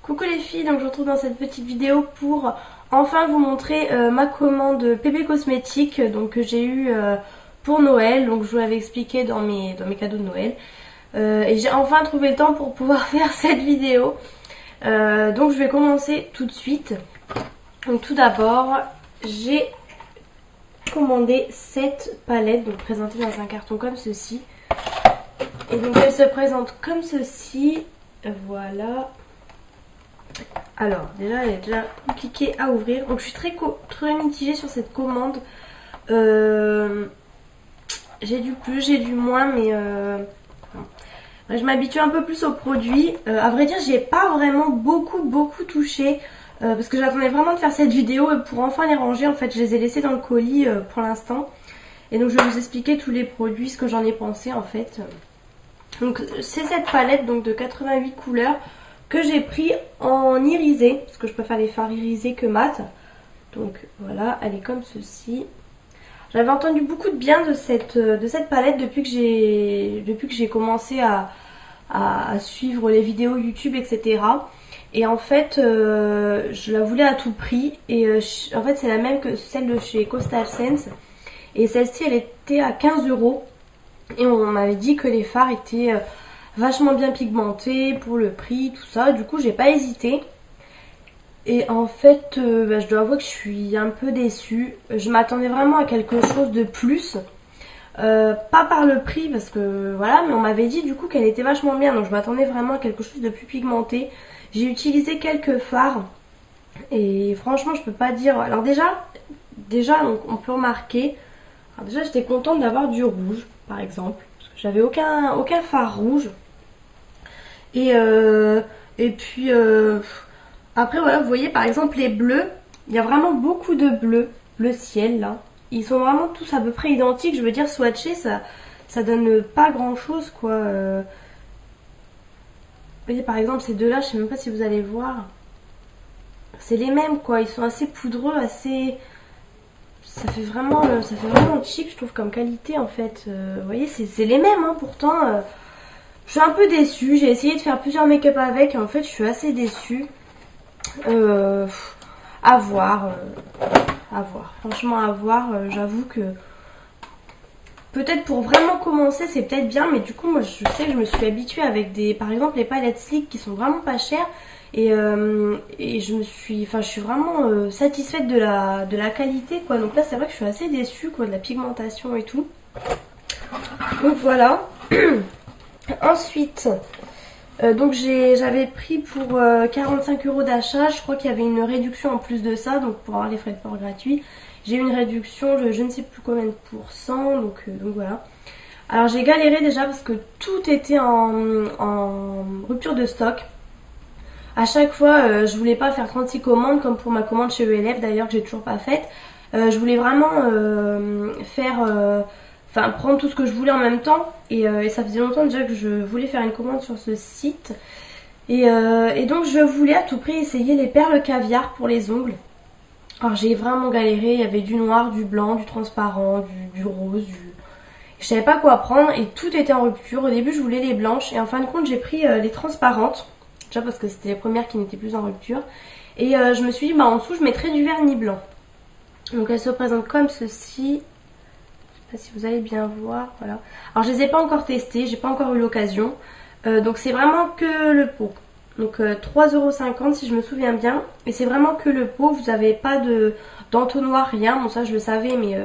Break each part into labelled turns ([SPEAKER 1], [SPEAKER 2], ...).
[SPEAKER 1] Coucou les filles, donc je vous retrouve dans cette petite vidéo pour enfin vous montrer ma commande PB Cosmétiques donc, que j'ai eu pour Noël. Donc je vous l'avais expliqué dans mes cadeaux de Noël. Et j'ai enfin trouvé le temps pour pouvoir faire cette vidéo. Donc je vais commencer tout de suite. Donc tout d'abord, j'ai commandé cette palette, donc présentée dans un carton comme ceci. Et donc elle se présente comme ceci. Voilà. Alors déjà elle est déjà compliquée à ouvrir. Donc je suis très mitigée sur cette commande. J'ai du plus, j'ai du moins, mais je m'habitue un peu plus aux produits. À vrai dire, j'y ai pas vraiment beaucoup touché. Parce que j'attendais vraiment de faire cette vidéo et pour enfin les ranger. En fait, je les ai laissés dans le colis pour l'instant. Et donc je vais vous expliquer tous les produits, ce que j'en ai pensé en fait. Donc c'est cette palette donc de 88 couleurs que j'ai pris en irisé. Parce que je préfère les fards irisés que mat. Donc voilà, elle est comme ceci. J'avais entendu beaucoup de bien de cette palette depuis que j'ai commencé à suivre les vidéos YouTube, etc. Et en fait, je la voulais à tout prix. Et en fait, c'est la même que celle de chez Coastal Scents. Et celle-ci, elle était à 15 €. Et on m'avait dit que les fards étaient vachement bien pigmentés pour le prix, tout ça. Du coup, j'ai pas hésité. Et en fait, je dois avouer que je suis un peu déçue. Je m'attendais vraiment à quelque chose de plus. Pas par le prix parce que voilà, mais on m'avait dit du coup qu'elle était vachement bien. Donc je m'attendais vraiment à quelque chose de plus pigmenté. J'ai utilisé quelques fards. Et franchement, je peux pas dire... Alors déjà on peut remarquer... Alors déjà, j'étais contente d'avoir du rouge, par exemple. Parce que j'avais aucun fard rouge. Et puis... Après voilà, vous voyez par exemple les bleus, il y a vraiment beaucoup de bleus, bleu ciel là. Ils sont vraiment tous à peu près identiques, je veux dire swatchés, ça donne pas grand chose quoi. Vous voyez par exemple ces deux là, je sais même pas si vous allez voir. C'est les mêmes quoi, ils sont assez poudreux, assez... Ça fait vraiment cheap je trouve comme qualité en fait. Vous voyez c'est les mêmes hein, pourtant. Je suis un peu déçue, j'ai essayé de faire plusieurs make-up avec et en fait je suis assez déçue. À voir, franchement à voir. J'avoue que peut-être pour vraiment commencer c'est peut-être bien, mais du coup moi je sais que je me suis habituée avec par exemple les palettes Sleek qui sont vraiment pas chères et je suis vraiment satisfaite de la qualité quoi. Donc là c'est vrai que je suis assez déçue quoi, de la pigmentation et tout. Donc voilà. Ensuite donc j'avais pris pour 45 € d'achat, je crois qu'il y avait une réduction en plus de ça, donc pour avoir les frais de port gratuits, j'ai eu une réduction de je ne sais plus combien de pourcents, donc voilà. Alors j'ai galéré déjà parce que tout était en rupture de stock. À chaque fois, je voulais pas faire 36 commandes comme pour ma commande chez ELF d'ailleurs que j'ai toujours pas faite. Je voulais vraiment prendre tout ce que je voulais en même temps et ça faisait longtemps déjà que je voulais faire une commande sur ce site et donc je voulais à tout prix essayer les perles caviar pour les ongles. Alors j'ai vraiment galéré, il y avait du noir, du blanc, du transparent, du rose, je savais pas quoi prendre et tout était en rupture. Au début je voulais les blanches et en fin de compte j'ai pris les transparentes, déjà parce que c'était les premières qui n'étaient plus en rupture et je me suis dit en dessous je mettrais du vernis blanc. Donc elle se présente comme ceci. Je sais pas si vous allez bien voir, voilà. Alors je les ai pas encore testés, j'ai pas encore eu l'occasion. Donc c'est vraiment que le pot. Donc 3,50 € si je me souviens bien. Et c'est vraiment que le pot, vous n'avez pas d'entonnoir, rien. Bon ça je le savais mais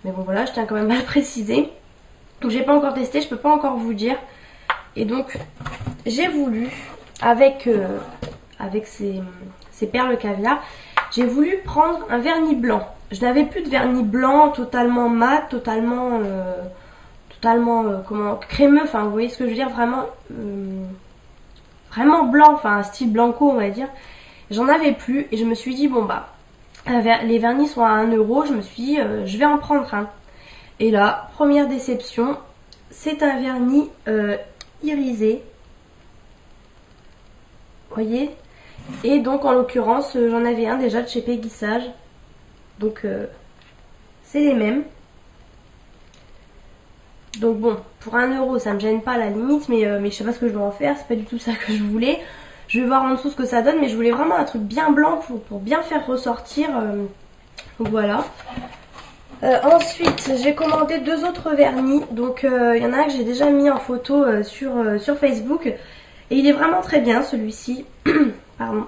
[SPEAKER 1] bon voilà, je tiens quand même à le préciser. Donc j'ai pas encore testé, je peux pas encore vous dire. Et donc j'ai voulu, avec ces perles caviar, j'ai voulu prendre un vernis blanc. Je n'avais plus de vernis blanc totalement mat, totalement crémeux, enfin vous voyez ce que je veux dire, vraiment blanc, enfin style blanco on va dire. J'en avais plus et je me suis dit bon les vernis sont à 1 €, je me suis dit je vais en prendre un. Et là, première déception, c'est un vernis irisé. Vous voyez? Et donc en l'occurrence j'en avais un déjà de chez Peggy Sage. Donc c'est les mêmes. Donc bon, pour 1 € ça me gêne pas à la limite, mais je sais pas ce que je dois en faire, c'est pas du tout ça que je voulais. Je vais voir en dessous ce que ça donne, mais je voulais vraiment un truc bien blanc pour bien faire ressortir. Donc voilà. Ensuite, j'ai commandé 2 autres vernis. Donc il y en a un que j'ai déjà mis en photo sur Facebook. Et il est vraiment très bien celui-ci. Pardon.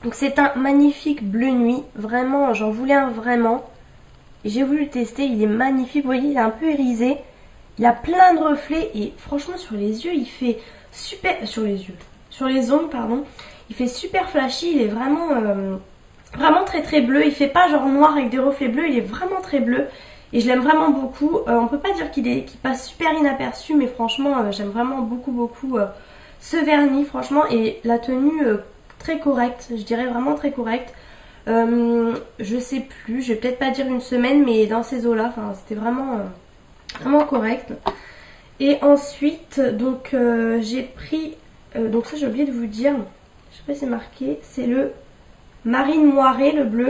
[SPEAKER 1] Donc c'est un magnifique bleu nuit. Vraiment, j'en voulais un vraiment. Et j'ai voulu le tester. Il est magnifique. Vous voyez, il est un peu irisé. Il a plein de reflets. Et franchement, sur les yeux, il fait super... Sur les ongles, pardon. Il fait super flashy. Il est vraiment... Vraiment très très bleu, il fait pas genre noir avec des reflets bleus, il est vraiment très bleu et je l'aime vraiment beaucoup. On peut pas dire qu'il passe super inaperçu, mais franchement j'aime vraiment beaucoup ce vernis franchement, et la tenue très correcte, je dirais vraiment très correcte. Je sais plus, je vais peut-être pas dire une semaine, mais dans ces eaux là, enfin c'était vraiment correct. Et ensuite donc j'ai pris, donc ça j'ai oublié de vous dire, je sais pas si c'est marqué, c'est le Marine Moirée, le bleu,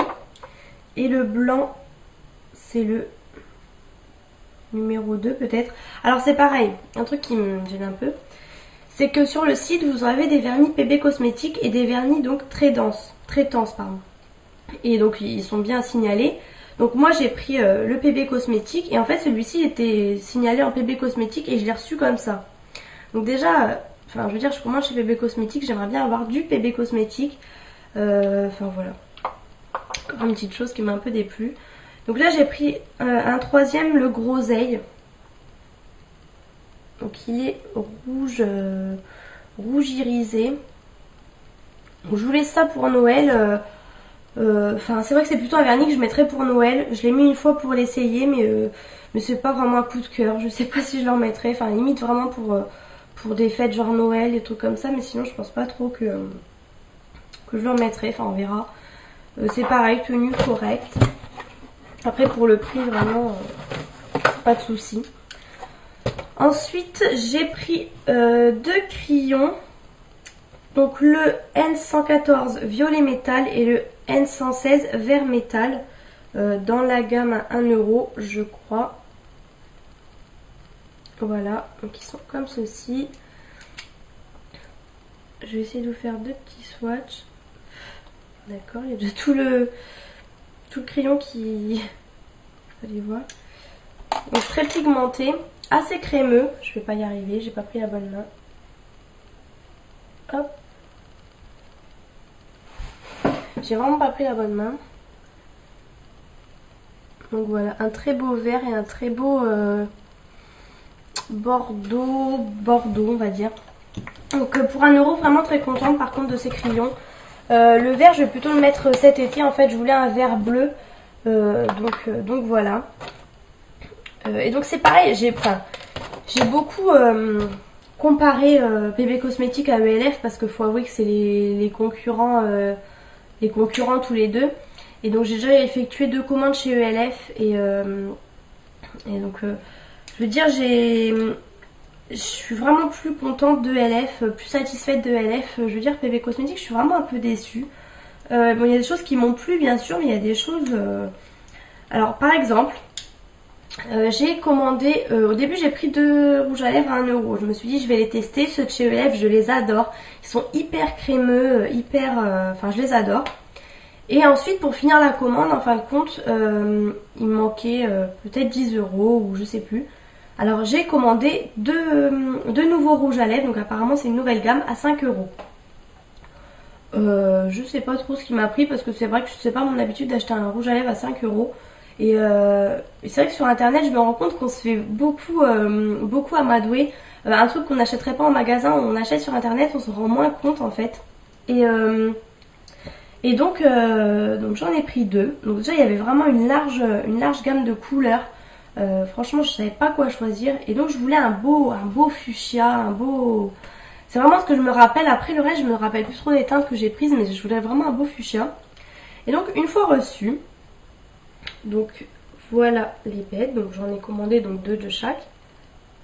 [SPEAKER 1] et le blanc c'est le numéro 2 peut-être. Alors c'est pareil, un truc qui me gêne un peu, c'est que sur le site vous avez des vernis PB Cosmétiques et des vernis donc très denses, pardon. Et donc ils sont bien signalés. Donc moi j'ai pris le PB Cosmétique et en fait celui-ci était signalé en PB Cosmétique et je l'ai reçu comme ça. Donc déjà, enfin je veux dire, je commande chez PB Cosmétique, j'aimerais bien avoir du PB Cosmétique. Enfin voilà, encore une petite chose qui m'a un peu déplu. Donc là j'ai pris un troisième, le groseille. Donc il est rouge, rouge irisé. Donc, je voulais ça pour Noël. Enfin c'est vrai que c'est plutôt un vernis que je mettrais pour Noël. Je l'ai mis une fois pour l'essayer, mais c'est pas vraiment un coup de cœur. Je sais pas si je l'en mettrais. Enfin limite vraiment pour des fêtes genre Noël et trucs comme ça. Mais sinon je pense pas trop que je le remettrai, enfin on verra. C'est pareil, tenue correcte. Après pour le prix vraiment pas de souci. Ensuite j'ai pris 2 crayons. Donc le N114 violet métal et le N116 vert métal. Dans la gamme à 1 euro je crois. Voilà, donc ils sont comme ceci. Je vais essayer de vous faire 2 petits swatchs. D'accord, il y a déjà tout le crayon qui... Allez voir. Donc très pigmenté, assez crémeux. Je vais pas y arriver, j'ai pas pris la bonne main. Hop. J'ai vraiment pas pris la bonne main. Donc voilà, un très beau vert et un très beau bordeaux on va dire. Donc pour 1 euro, vraiment très contente par contre de ces crayons. Le vert je vais plutôt le mettre cet été, en fait je voulais un vert bleu, donc voilà. Et donc c'est pareil, j'ai beaucoup comparé PB Cosmétiques à ELF parce qu'il faut avouer que c'est les concurrents tous les deux. Et donc j'ai déjà effectué 2 commandes chez ELF et donc je veux dire je suis vraiment plus contente de ELF, plus satisfaite de ELF. Je veux dire PB Cosmétiques, je suis vraiment un peu déçue. Bon, il y a des choses qui m'ont plu bien sûr, mais il y a des choses... Alors par exemple, j'ai commandé... au début j'ai pris 2 rouges à lèvres à 1 euro. Je me suis dit je vais les tester. Ceux de chez ELF je les adore. Ils sont hyper crémeux, enfin je les adore. Et ensuite pour finir la commande, en fin de compte, il me manquait peut-être 10 euros ou je sais plus. Alors j'ai commandé 2 nouveaux rouges à lèvres, donc apparemment c'est une nouvelle gamme à 5 euros. Je sais pas trop ce qui m'a pris parce que c'est vrai que c'est pas mon habitude d'acheter un rouge à lèvres à 5 euros. Et c'est vrai que sur internet je me rends compte qu'on se fait beaucoup amadouer. Un truc qu'on n'achèterait pas en magasin, on achète sur internet, on se rend moins compte en fait. Et donc j'en ai pris 2. Donc déjà il y avait vraiment une large gamme de couleurs. Franchement je savais pas quoi choisir et donc je voulais un beau fuchsia, c'est vraiment ce que je me rappelle. Après le reste je me rappelle plus trop des teintes que j'ai prises, mais je voulais vraiment un beau fuchsia. Et donc une fois reçu, donc voilà les bêtes. Donc j'en ai commandé donc 2 de chaque.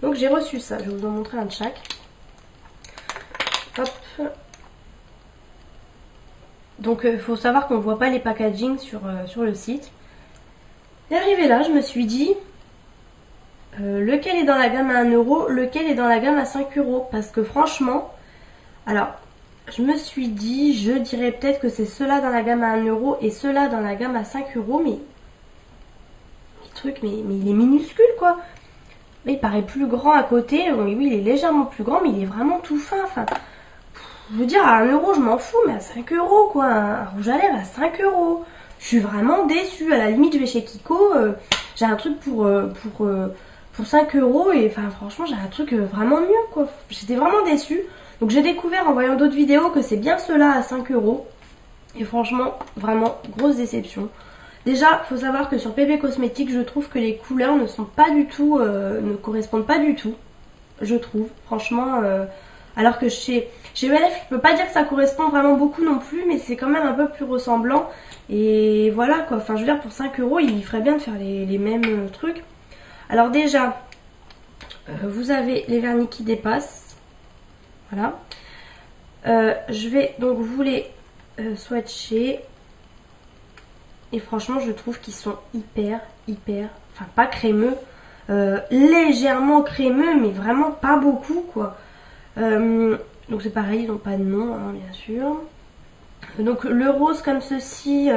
[SPEAKER 1] Donc j'ai reçu ça, je vais vous en montrer un de chaque. Hop. Donc il faut savoir qu'on voit pas les packaging sur le site. Et arrivé là je me suis dit lequel est dans la gamme à 1 euro, lequel est dans la gamme à 5 euros. Parce que franchement, alors je me suis dit, je dirais peut-être que c'est ceux-là dans la gamme à 1 € et ceux-là dans la gamme à 5 €, mais le truc, mais il est minuscule quoi. Mais il paraît plus grand à côté, oui, il est légèrement plus grand, mais il est vraiment tout fin. Enfin, je veux dire, à 1 € je m'en fous, mais à 5 € quoi, un rouge à lèvres à 5 €. Je suis vraiment déçue. À la limite, je vais chez Kiko, j'ai un truc pour 5 € et enfin franchement j'ai un truc vraiment mieux quoi. J'étais vraiment déçue. Donc j'ai découvert en voyant d'autres vidéos que c'est bien ceux-là à 5 € et franchement vraiment grosse déception. Déjà faut savoir que sur PB Cosmétiques je trouve que les couleurs ne sont pas du tout, ne correspondent pas du tout, je trouve franchement, alors que chez ELF je peux pas dire que ça correspond vraiment beaucoup non plus, mais c'est quand même un peu plus ressemblant et voilà quoi. Enfin je veux dire pour 5 € il ferait bien de faire les mêmes trucs. Alors déjà, vous avez les vernis qui dépassent. Voilà. Je vais donc vous les swatcher. Et franchement, je trouve qu'ils sont hyper, enfin pas crémeux. Légèrement crémeux, mais vraiment pas beaucoup quoi. Donc c'est pareil, ils n'ont pas de nom, hein, bien sûr. Donc le rose comme ceci,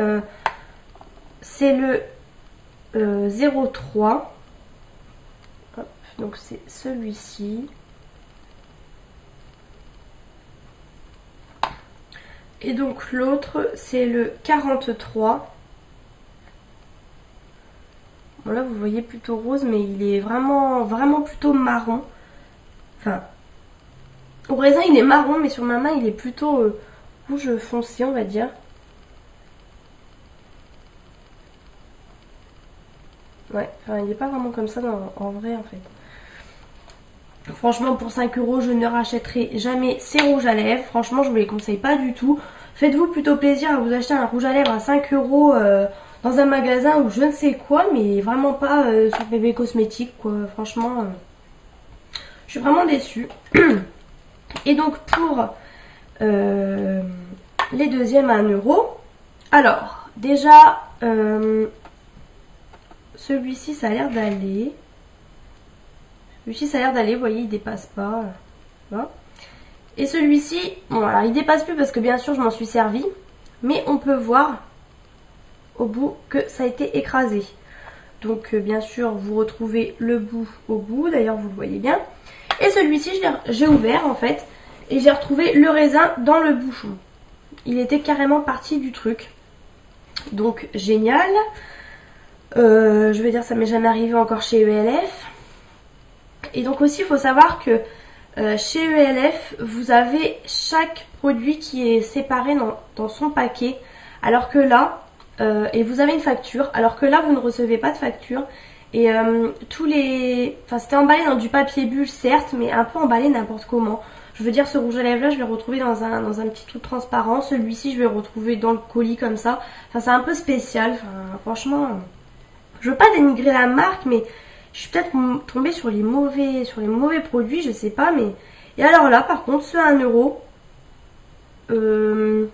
[SPEAKER 1] c'est le 03. Donc c'est celui-ci. Et donc l'autre c'est le 43. Bon là vous voyez plutôt rose, mais il est vraiment plutôt marron. Enfin, au raisin il est marron, mais sur ma main il est plutôt rouge foncé on va dire. Ouais, enfin il n'est pas vraiment comme ça en vrai en fait. Franchement pour 5 € je ne rachèterai jamais ces rouges à lèvres. Franchement je vous les conseille pas du tout. Faites-vous plutôt plaisir à vous acheter un rouge à lèvres à 5 € dans un magasin ou je ne sais quoi. Mais vraiment pas sur PB Cosmétiques quoi. Franchement je suis vraiment déçue. Et donc pour les deuxièmes à 1 €. Alors déjà celui-ci ça a l'air d'aller. Celui-ci ça a l'air d'aller, vous voyez il dépasse pas. Voilà. Et celui-ci, bon alors il dépasse plus parce que bien sûr je m'en suis servi. Mais on peut voir au bout que ça a été écrasé. Donc bien sûr vous retrouvez le bout au bout, d'ailleurs vous le voyez bien. Et celui-ci j'ai ouvert en fait. Et j'ai retrouvé le raisin dans le bouchon. Il était carrément parti du truc. Donc génial. Je veux dire ça m'est jamais arrivé encore chez ELF. Et donc aussi il faut savoir que chez ELF vous avez chaque produit qui est séparé dans son paquet. Alors que là, et vous avez une facture, alors que là vous ne recevez pas de facture. Et tous les... Enfin c'était emballé dans du papier bulle certes, mais un peu emballé n'importe comment. Je veux dire ce rouge à lèvres là je vais le retrouver dans un petit truc transparent. Celui-ci je vais le retrouver dans le colis comme ça. Enfin c'est un peu spécial, enfin franchement... Je veux pas dénigrer la marque mais... Je suis peut-être tombée sur les mauvais produits, je sais pas, mais... Et alors là, par contre, ceux à 1 €,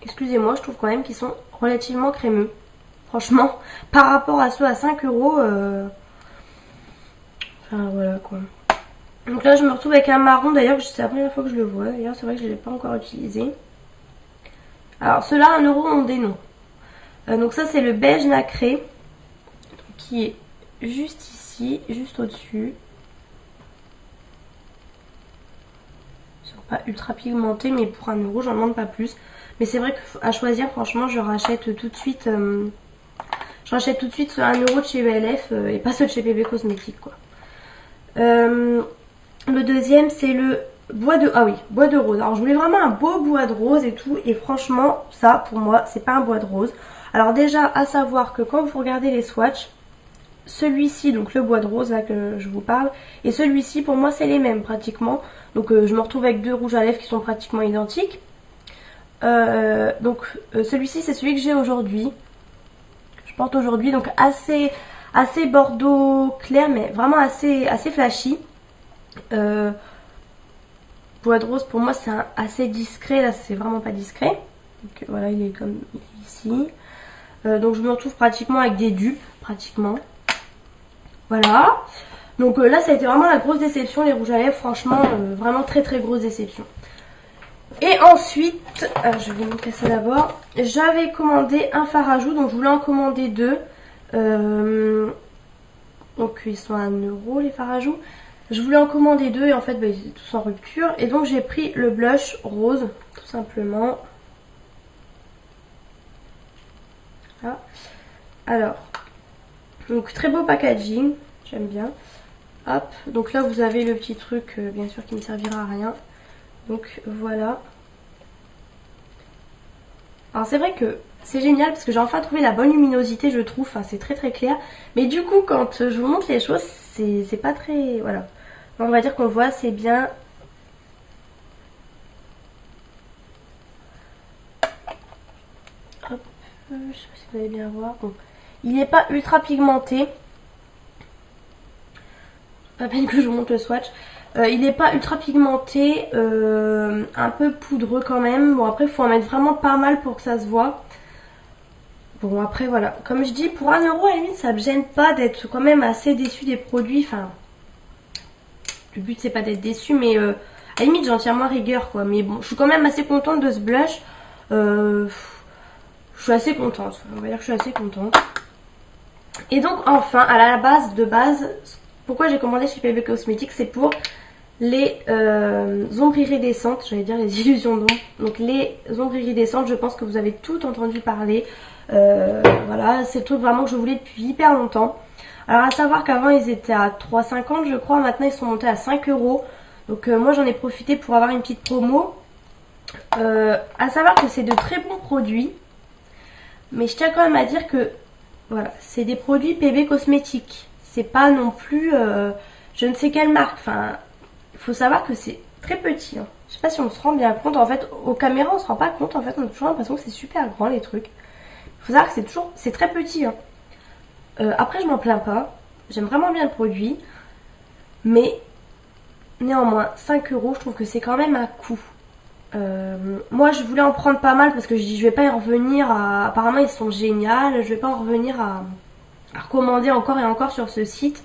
[SPEAKER 1] excusez-moi, je trouve quand même qu'ils sont relativement crémeux. Franchement, par rapport à ceux à 5 €, enfin voilà quoi. Donc là, je me retrouve avec un marron, d'ailleurs, c'est la première fois que je le vois. D'ailleurs, c'est vrai que je ne l'ai pas encore utilisé. Alors, ceux-là à 1 € ont des noms. Donc ça, c'est le beige nacré, qui est juste ici, juste au-dessus. Ils sont pas ultra pigmentés, mais pour 1 €, j'en demande pas plus. Mais c'est vrai qu'à choisir, franchement, je rachète tout de suite. Je rachète tout de suite ceux à 1 € de chez ELF et pas ceux de chez PB Cosmétiques, quoi. Le deuxième, c'est le bois de... Ah oui, bois de rose. Alors, je voulais vraiment un beau bois de rose et tout. Et franchement, ça, pour moi, c'est pas un bois de rose. Alors déjà, à savoir que quand vous regardez les swatchs, celui-ci, donc le bois de rose là que je vous parle, et celui-ci pour moi c'est les mêmes pratiquement. Donc je me retrouve avec deux rouges à lèvres qui sont pratiquement identiques. Celui-ci c'est celui que j'ai aujourd'hui, que je porte aujourd'hui, donc assez bordeaux clair mais vraiment assez flashy. Bois de rose pour moi c'est assez discret, là c'est vraiment pas discret. Donc voilà, il est comme ici. Donc je me retrouve pratiquement avec des dupes, pratiquement. Voilà. Donc là ça a été vraiment la grosse déception, les rouges à lèvres, franchement vraiment très grosse déception. Et ensuite, je vais vous montrer ça d'abord. J'avais commandé un fard à joues, donc je voulais en commander deux. Donc ils sont à 1 € les fards à joues. Je voulais en commander deux et en fait ils étaient tous en rupture. Et donc j'ai pris le blush rose, tout simplement. Voilà. Alors, donc très beau packaging, j'aime bien. Hop, donc là vous avez le petit truc, bien sûr qui ne servira à rien. Donc voilà. Alors c'est vrai que c'est génial parce que j'ai enfin trouvé la bonne luminosité, je trouve. Enfin, c'est très très clair. Mais du coup, quand je vous montre les choses, c'est pas très... Voilà. On va dire qu'on voit assez bien. Hop, je sais pas si vous allez bien voir. Bon. Il n'est pas ultra pigmenté. Pas peine que je vous montre le swatch. Il n'est pas ultra pigmenté, un peu poudreux quand même. Bon, après il faut en mettre vraiment pas mal pour que ça se voit. Bon, après voilà, comme je dis, pour 1 € à la limite ça me gêne pas d'être quand même assez déçu des produits. Enfin, le but c'est pas d'être déçu, mais à la limite j'en tiens moins rigueur quoi. Mais bon, je suis quand même assez contente de ce blush. Je suis assez contente, on va dire que je suis assez contente. Et donc enfin, à la base de base, pourquoi j'ai commandé chez PB Cosmetics, c'est pour les ombres iridescentes, j'allais dire les illusions d'ombre. Donc les ombres iridescentes, je pense que vous avez tout entendu parler. Voilà, c'est le truc vraiment que je voulais depuis hyper longtemps. Alors à savoir qu'avant ils étaient à 3,50 je crois, maintenant ils sont montés à 5 €. Donc moi j'en ai profité pour avoir une petite promo. À savoir que c'est de très bons produits. Mais je tiens quand même à dire que voilà, c'est des produits PB Cosmétiques. C'est pas non plus je ne sais quelle marque. Enfin, il faut savoir que c'est très petit. Hein. Je sais pas si on se rend bien compte. En fait, aux caméras on se rend pas compte. En fait, on a toujours l'impression que c'est super grand les trucs. Il faut savoir que c'est très petit. Hein. Après, je m'en plains pas. J'aime vraiment bien le produit. Mais néanmoins, 5 €, je trouve que c'est quand même un coût. Moi, je voulais en prendre pas mal parce que je dis, je vais pas y revenir à... Apparemment, ils sont géniaux. Je vais pas en revenir à recommander encore et encore sur ce site.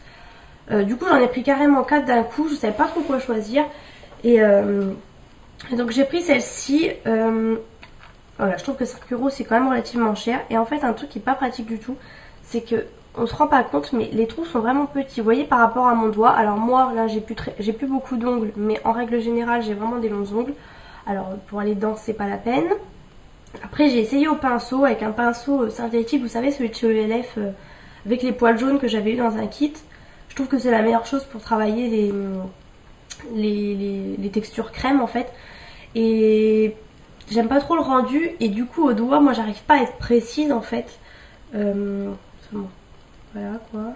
[SPEAKER 1] Du coup, j'en ai pris carrément 4 d'un coup. Je savais pas trop quoi choisir. Et donc, j'ai pris celle-ci. Voilà, je trouve que 5 € c'est quand même relativement cher. Et en fait, un truc qui est pas pratique du tout, c'est que on se rend pas compte, mais les trous sont vraiment petits. Vous voyez par rapport à mon doigt. Alors moi, là, j'ai plus beaucoup d'ongles, mais en règle générale, j'ai vraiment des longs ongles. Alors pour aller dedans, c'est pas la peine. Après, j'ai essayé au pinceau, avec un pinceau synthétique, vous savez, celui de chez ELF, avec les poils jaunes que j'avais eu dans un kit. Je trouve que c'est la meilleure chose pour travailler les textures crème en fait. Et j'aime pas trop le rendu et du coup au doigt moi j'arrive pas à être précise en fait. Bon, voilà quoi.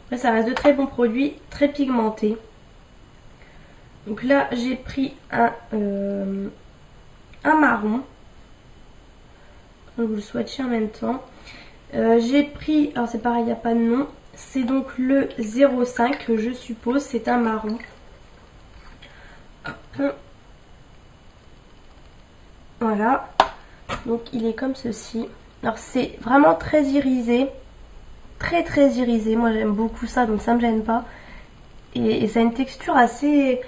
[SPEAKER 1] Après ça reste de très bons produits, très pigmentés. Donc là j'ai pris un marron. Je vais vous le swatcher en même temps. J'ai pris, alors c'est pareil, il n'y a pas de nom. C'est donc le 05 que je suppose, c'est un marron. Hop. Voilà, donc il est comme ceci. Alors c'est vraiment très irisé, très très irisé. Moi j'aime beaucoup ça, donc ça me gêne pas. Et ça a une texture assez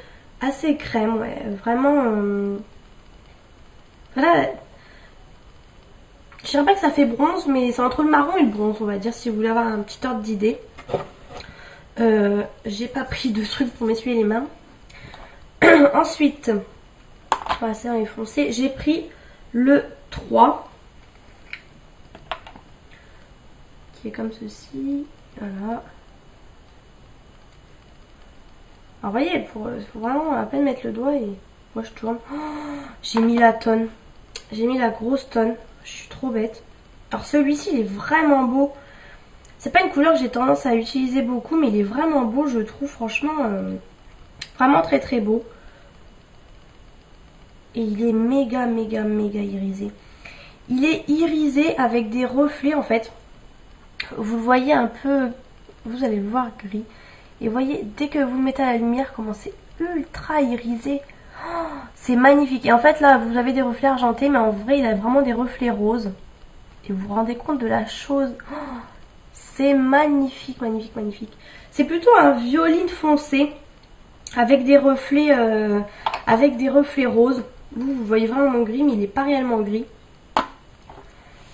[SPEAKER 1] crème, ouais. Vraiment, voilà. Je dirais pas que ça fait bronze, mais c'est entre le marron et le bronze, on va dire, si vous voulez avoir un petit ordre d'idée. J'ai pas pris de trucs pour m'essuyer les mains. Ensuite, je vais passer en enfoncé. J'ai pris le 3 qui est comme ceci. Voilà. Alors, vous voyez, il faut vraiment à peine mettre le doigt et moi je tourne. Oh, j'ai mis la tonne. J'ai mis la grosse tonne. Je suis trop bête. Alors, celui-ci, il est vraiment beau. C'est pas une couleur que j'ai tendance à utiliser beaucoup, mais il est vraiment beau, je trouve, franchement. Vraiment très très beau. Et il est méga irisé. Il est irisé avec des reflets en fait. Vous le voyez un peu, vous allez le voir gris. Et vous voyez, dès que vous le mettez à la lumière, comment c'est ultra irisé. Oh, c'est magnifique. Et en fait là, vous avez des reflets argentés, mais en vrai, il a vraiment des reflets roses. Et vous vous rendez compte de la chose. Oh, c'est magnifique. C'est plutôt un violine foncé avec des reflets avec des reflets roses. Vous voyez vraiment mon gris, mais il n'est pas réellement gris.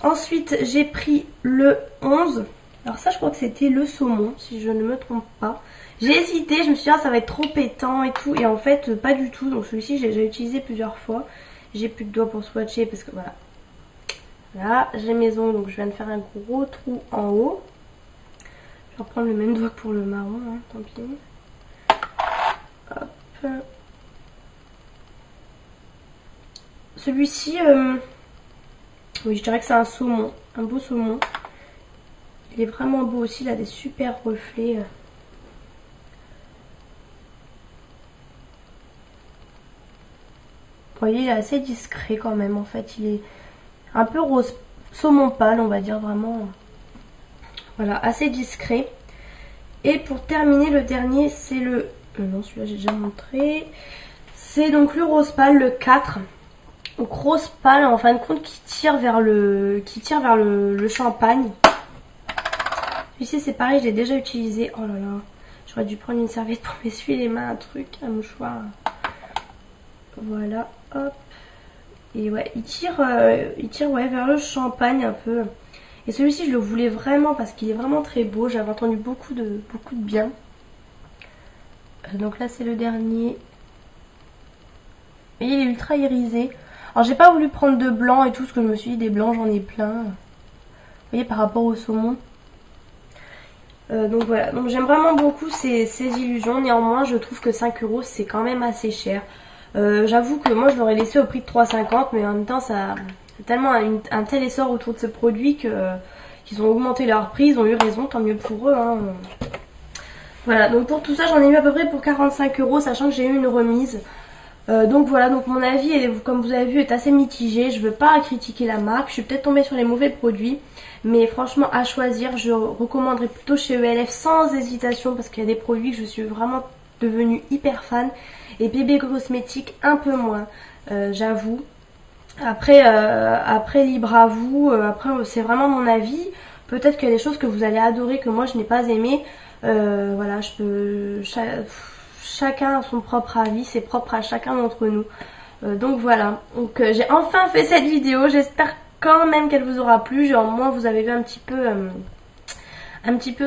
[SPEAKER 1] Ensuite, j'ai pris le 11. Alors ça, je crois que c'était le saumon, si je ne me trompe pas. J'ai hésité, je me suis dit, ah, ça va être trop pétant et tout. Et en fait, pas du tout. Donc celui-ci, j'ai déjà utilisé plusieurs fois. J'ai plus de doigts pour swatcher parce que voilà. Là, j'ai mes ongles, donc je viens de faire un gros trou en haut. Je vais reprendre le même doigt que pour le marron, hein, tant pis. Hop. Celui-ci, oui, je dirais que c'est un saumon, un beau saumon. Il est vraiment beau aussi, il a des super reflets. Vous voyez, il est assez discret quand même en fait. Il est un peu rose, saumon pâle, on va dire vraiment. Voilà, assez discret. Et pour terminer, le dernier, c'est le... non, celui-là j'ai déjà montré. C'est donc le rose pâle, le 4. Donc rose pâle en fin de compte qui tire vers le champagne. Celui-ci c'est pareil, j'ai déjà utilisé. Oh là là, j'aurais dû prendre une serviette pour m'essuyer les mains, un truc, un mouchoir. Voilà, hop. Et ouais, il tire ouais, vers le champagne un peu. Et celui-ci je le voulais vraiment parce qu'il est vraiment très beau. J'avais entendu beaucoup de bien. Donc là c'est le dernier. Et il est ultra irisé. Alors j'ai pas voulu prendre de blanc et tout, parce que je me suis dit des blancs j'en ai plein. Vous voyez par rapport au saumon. Donc voilà, donc j'aime vraiment beaucoup ces illusions. Néanmoins je trouve que 5 € c'est quand même assez cher. J'avoue que moi je l'aurais laissé au prix de 3,50, mais en même temps ça c'est tellement un tel essor autour de ce produit qu'ils ont augmenté leur prix, ils ont eu raison, tant mieux pour eux. Hein. Voilà, donc pour tout ça j'en ai eu à peu près pour 45 €, sachant que j'ai eu une remise. Donc voilà, donc mon avis, comme vous avez vu, est assez mitigé. Je veux pas critiquer la marque, je suis peut-être tombée sur les mauvais produits. Mais franchement, à choisir, je recommanderais plutôt chez ELF sans hésitation. Parce qu'il y a des produits que je suis vraiment devenue hyper fan. Et Bébé Cosmétique un peu moins, j'avoue. Après, libre à vous. Après, c'est vraiment mon avis. Peut-être qu'il y a des choses que vous allez adorer que moi je n'ai pas aimé. Voilà, chacun a son propre avis, c'est propre à chacun d'entre nous. Donc voilà, donc j'ai enfin fait cette vidéo, j'espère quand même qu'elle vous aura plu. Genre, au moins vous avez vu un petit peu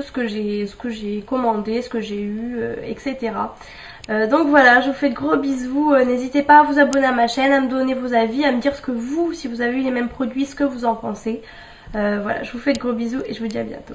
[SPEAKER 1] ce que j'ai commandé, ce que j'ai eu, etc. Donc voilà, je vous fais de gros bisous. N'hésitez pas à vous abonner à ma chaîne, à me donner vos avis, à me dire ce que vous, si vous avez eu les mêmes produits, ce que vous en pensez. Voilà, je vous fais de gros bisous et je vous dis à bientôt.